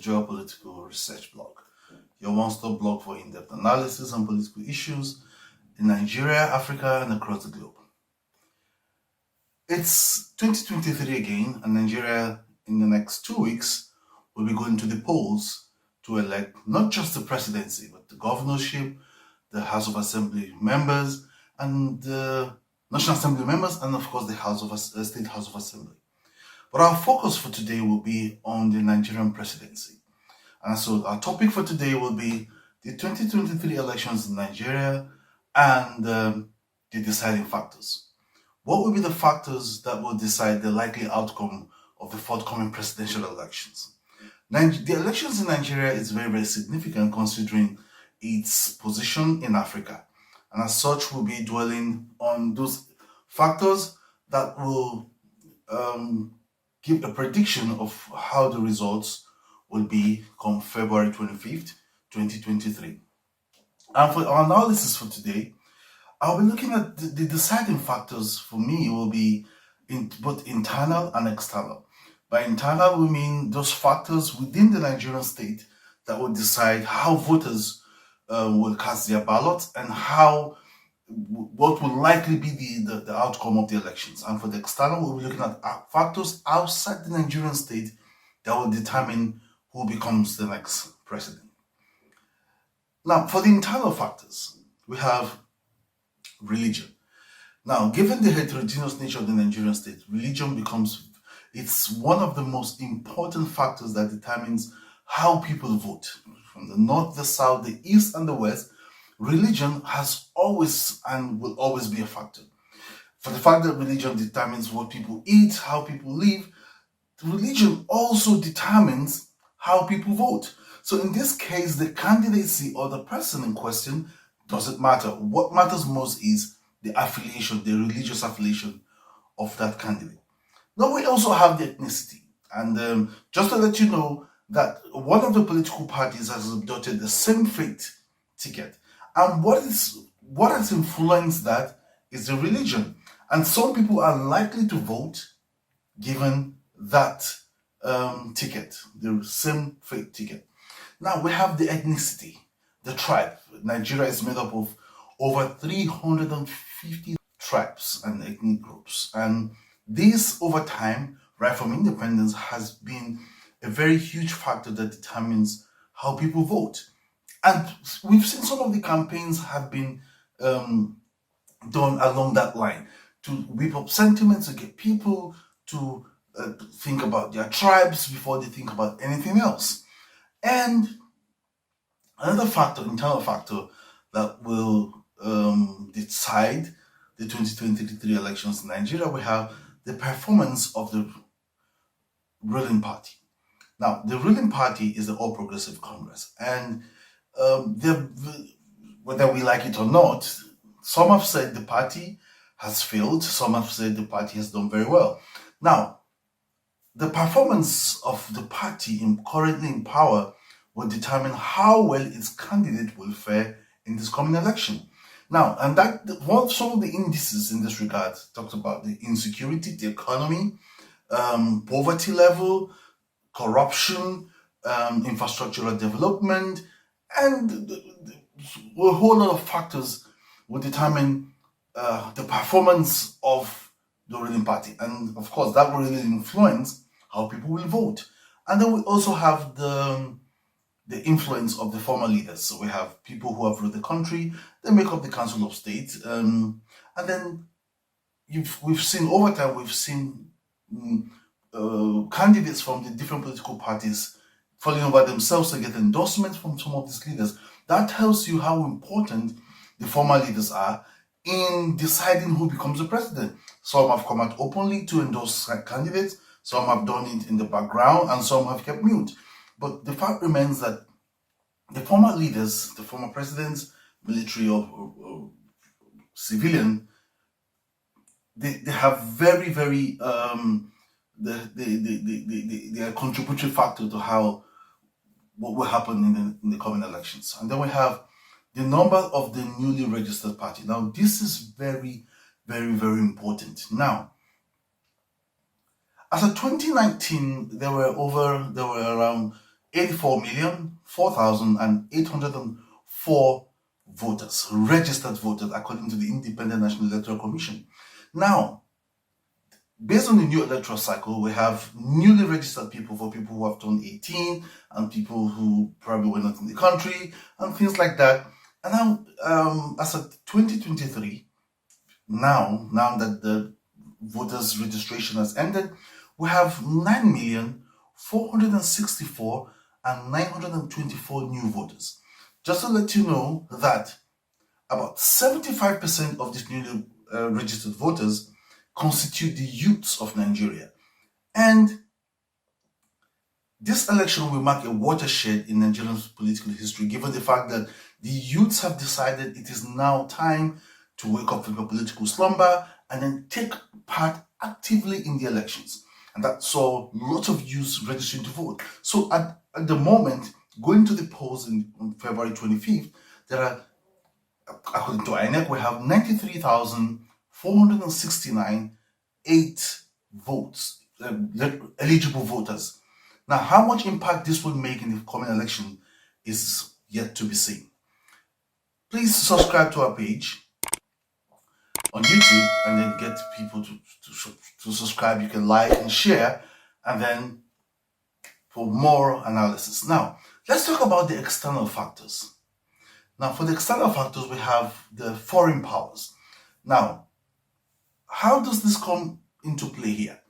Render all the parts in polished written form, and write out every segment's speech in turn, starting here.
Geopolitical Research Blog, your one-stop blog for in-depth analysis on political issues in Nigeria, Africa, and across the globe. It's 2023 again, and Nigeria, in the next 2 weeks, will be going to the polls to elect not just the presidency, but the governorship, the House of Assembly members, and the National Assembly members, and of course the State House of Assembly. But our focus for today will be on the Nigerian presidency. And so our topic for today will be the 2023 elections in Nigeria and the deciding factors. What will be the factors that will decide the likely outcome of the forthcoming presidential elections? The elections in Nigeria is very, very significant considering its position in Africa. And as such, we'll be dwelling on those factors that will give a prediction of how the results will be come February 25th, 2023. And for our analysis for today, I'll be looking at the deciding factors for me will be both internal and external. By internal, we mean those factors within the Nigerian state that will decide how voters will cast their ballots and what will likely be the outcome of the elections. And for the external, we'll be looking at factors outside the Nigerian state that will determine who becomes the next president. Now, for the internal factors, we have religion. Now, given the heterogeneous nature of the Nigerian state, religion it's one of the most important factors that determines how people vote. From the north, the south, the east, and the west, religion has always and will always be a factor. For the fact that religion determines what people eat, how people live, religion also determines how people vote. So in this case, the candidacy or the person in question doesn't matter. What matters most is the affiliation, the religious affiliation of that candidate. Now we also have the ethnicity. And just to let you know that one of the political parties has adopted the same faith ticket. And what has influenced that is the religion. And some people are likely to vote given that ticket, the same faith ticket. Now we have the ethnicity, the tribe. Nigeria is made up of over 350 tribes and ethnic groups. And this, over time, right from independence, has been a very huge factor that determines how people vote. And we've seen some of the campaigns have been done along that line to whip up sentiments, to get people to think about their tribes before they think about anything else. And another factor, internal factor, that will decide the 2023 elections in Nigeria, we have the performance of the ruling party. Now, the ruling party is the All Progressive Congress, and whether we like it or not, some have said the party has failed, some have said the party has done very well. Now, the performance of the party currently in power will determine how well its candidate will fare in this coming election. Now, and some of the indices in this regard talked about the insecurity, the economy, poverty level, corruption, infrastructural development, and a whole lot of factors will determine the performance of the ruling party. And of course, that will really influence how people will vote. And then we also have the influence of the former leaders. So we have people who have ruled the country, they make up the Council of State. And then we've seen over time, candidates from the different political parties falling over themselves to get endorsements from some of these leaders. That tells you how important the former leaders are in deciding who becomes the president. Some have come out openly to endorse candidates, some have done it in the background, and some have kept mute. But the fact remains that the former leaders, the former presidents, military or civilian, they have very, very they are contributory factor to what will happen in the coming elections. And then we have the number of the newly registered party. Now, this is very, very, very important. Now, as of 2019, there were around 84,004,804 voters, registered voters, according to the Independent National Electoral Commission. Now, based on the new electoral cycle, we have newly registered people for people who have turned 18 and people who probably were not in the country and things like that. And now, as of 2023, now that the voters registration has ended, we have 9,464,924 new voters. Just to let you know that about 75% of these newly registered voters constitute the youths of Nigeria. And this election will mark a watershed in Nigerian political history, given the fact that the youths have decided it is now time to wake up from a political slumber and then take part actively in the elections. And that saw lots of youths registering to vote. So at the moment, going to the polls on February 25th, there are, according to INEC, we have 93,469 votes, eligible voters. Now, how much impact this will make in the coming election is yet to be seen. Please subscribe to our page on YouTube and then get people to subscribe. You can like and share, and then for more analysis. Now, let's talk about the external factors. Now, for the external factors, we have the foreign powers. Now, how does this come into play here?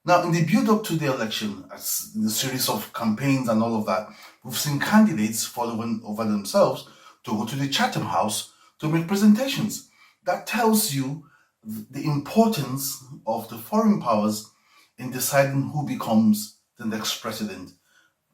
Now, in the build-up to the election, as in the series of campaigns and all of that, we've seen candidates falling over themselves to go to the Chatham House to make presentations. That tells you the importance of the foreign powers in deciding who becomes the next president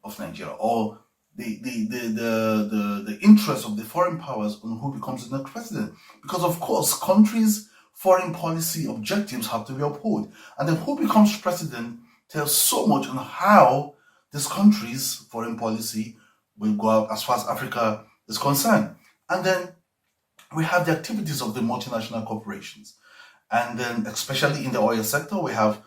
of Nigeria, or the interest of the foreign powers on who becomes the next president. Because of course, countries' foreign policy objectives have to be upheld, and then who becomes president tells so much on how this country's foreign policy will go out as far as Africa is concerned. And then we have the activities of the multinational corporations. And then, especially in the oil sector, we have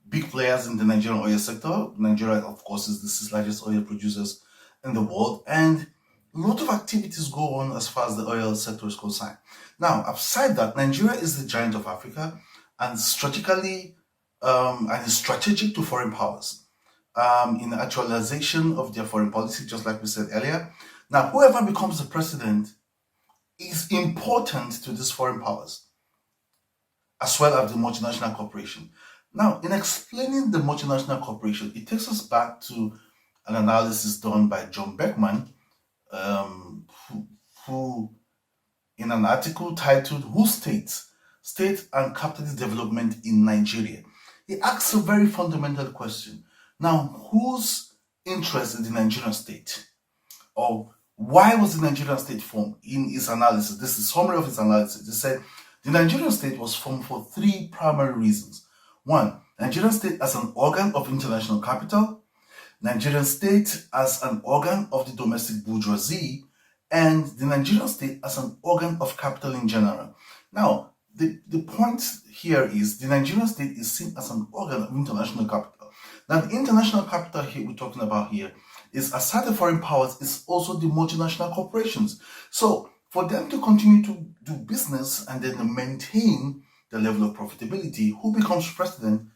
big players in the Nigerian oil sector. Nigeria, of course, is the sixth largest oil producers in the world. And a lot of activities go on as far as the oil sector is concerned. Now, aside that, Nigeria is the giant of Africa and strategically and is strategic to foreign powers in the actualization of their foreign policy, just like we said earlier. Now, whoever becomes the president is important to these foreign powers, as well as the multinational corporation. Now, in explaining the multinational corporation, it takes us back to an analysis done by John Beckman, who in an article titled "Who States? State and Capitalist Development in Nigeria?" He asks a very fundamental question. Now, whose interest in the Nigerian state? Or why was the Nigerian state formed? In his analysis, this is a summary of his analysis. He said the Nigerian state was formed for three primary reasons. One, Nigerian state as an organ of international capital, Nigerian state as an organ of the domestic bourgeoisie, and the Nigerian state as an organ of capital in general. Now, the point here is the Nigerian state is seen as an organ of international capital. Now, the international capital here we're talking about here is, aside the foreign powers, is also the multinational corporations. So, for them to continue to do business and then maintain the level of profitability, who becomes president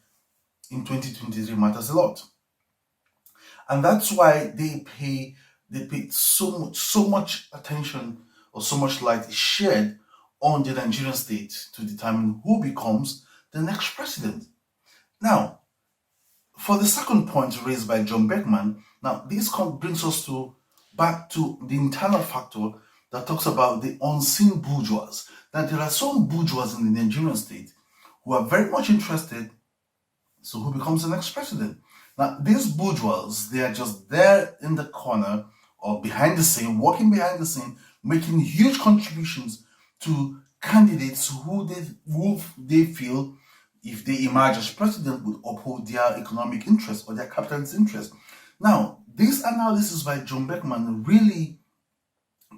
in 2023 matters a lot. And that's why they pay so much attention, or so much light is shed on the Nigerian state to determine who becomes the next president. Now, for the second point raised by John Beckman, now this brings us back to the internal factor that talks about the unseen bourgeois. That there are some bourgeois in the Nigerian state who are very much interested, so who becomes the next president. Now, these bourgeois, they are just there in the corner or behind the scene, working behind the scene, making huge contributions to candidates who they feel, if they emerge as president, would uphold their economic interests or their capitalist interests. Now, this analysis by John Beckman really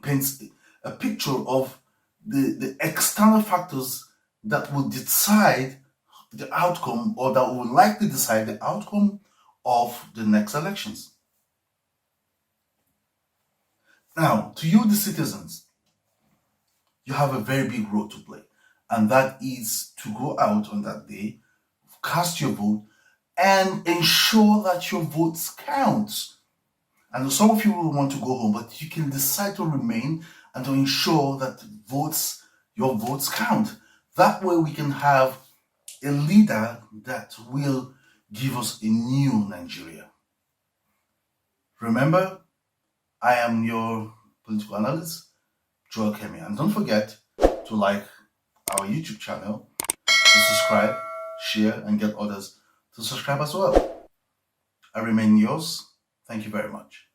paints a picture of the external factors that will decide the outcome, or that will likely decide the outcome of the next elections. Now, to you, the citizens, you have a very big role to play, and that is to go out on that day, cast your vote, and ensure that your votes count. And some of you will want to go home, but you can decide to remain and to ensure that your votes count. That way we can have a leader that will give us a new Nigeria. Remember, I am your political analyst, Joel Kemi. And don't forget to like our YouTube channel, to subscribe, share, and get others to subscribe as well. I remain yours. Thank you very much.